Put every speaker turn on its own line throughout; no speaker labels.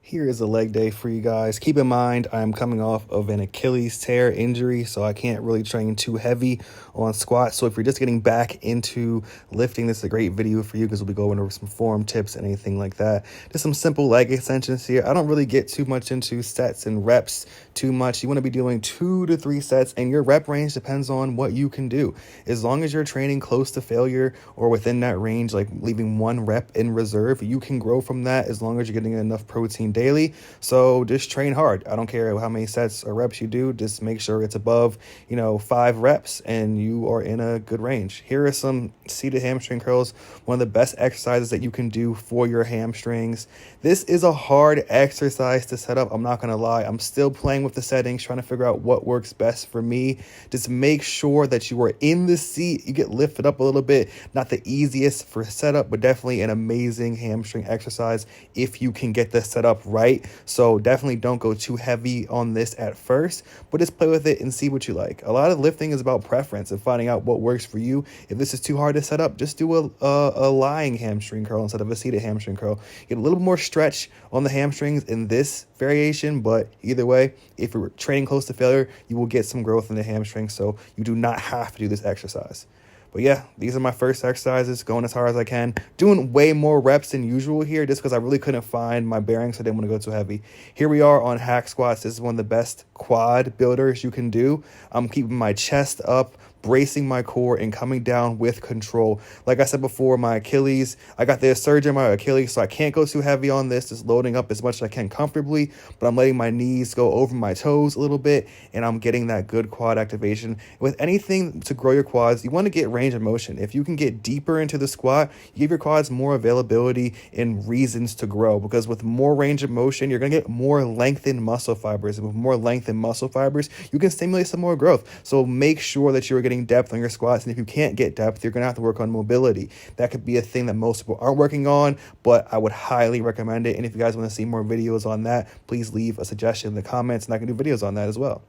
Here is a leg day for you guys. Keep in mind, I'm coming off of an Achilles tear injury, so I can't really train too heavy on squats. So if you're just getting back into lifting, this is a great video for you because we'll be going over some form tips and anything like that. Just some simple leg extensions here. I don't really get too much into sets and reps too much. You want to be doing 2 to 3 sets, and your rep range depends on what you can do. As long as you're training close to failure or within that range, like leaving 1 rep in reserve, you can grow from that as long as you're getting enough protein daily. So just train hard. I don't care how many sets or reps you do. Just make sure it's above, 5 reps and you are in a good range. Here are some seated hamstring curls, one of the best exercises that you can do for your hamstrings. This is a hard exercise to set up. I'm not going to lie. I'm still playing with the settings, trying to figure out what works best for me. Just make sure that you are in the seat. You get lifted up a little bit. Not the easiest for setup, but definitely an amazing hamstring exercise if you can get this set up right. So definitely don't go too heavy on this at first, but just play with it and see what you like. A lot of lifting is about preference and finding out what works for you. If this is too hard to set up, just do a lying hamstring curl instead of a seated hamstring curl. Get a little more stretch on the hamstrings in this variation, but either way, if you're training close to failure, you will get some growth in the hamstring, so you do not have to do this exercise. But yeah, these are my first exercises, going as hard as I can. Doing way more reps than usual here just because I really couldn't find my bearings, so I didn't want to go too heavy. Here we are on hack squats. This is one of the best quad builders you can do. I'm keeping my chest up, bracing my core, and coming down with control. Like I said before, my Achilles, I got the surgery in my Achilles, so I can't go too heavy on this, just loading up as much as I can comfortably, but I'm letting my knees go over my toes a little bit, and I'm getting that good quad activation. With anything to grow your quads, you want to get range of motion. If you can get deeper into the squat, you give your quads more availability and reasons to grow, because with more range of motion, you're going to get more lengthened muscle fibers, and with more lengthened muscle fibers, you can stimulate some more growth. So make sure that you're getting depth on your squats, and if you can't get depth, you're gonna have to work on mobility. That could be a thing that most people aren't working on, but I would highly recommend it. And if you guys want to see more videos on that, please leave a suggestion in the comments and I can do videos on that as well.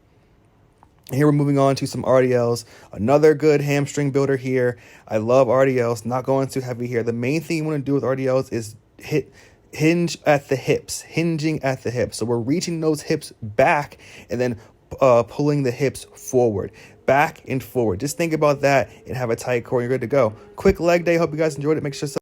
Here we're moving on to some RDLs, another good hamstring builder here. I love RDLs, not going too heavy here. The main thing you want to do with RDLs is hinge at the hips, hinging at the hips. So we're reaching those hips back and then pulling the hips forward, back and forward. Just think about that and have a tight core and you're good to go. Quick leg day. Hope you guys enjoyed it. Make sure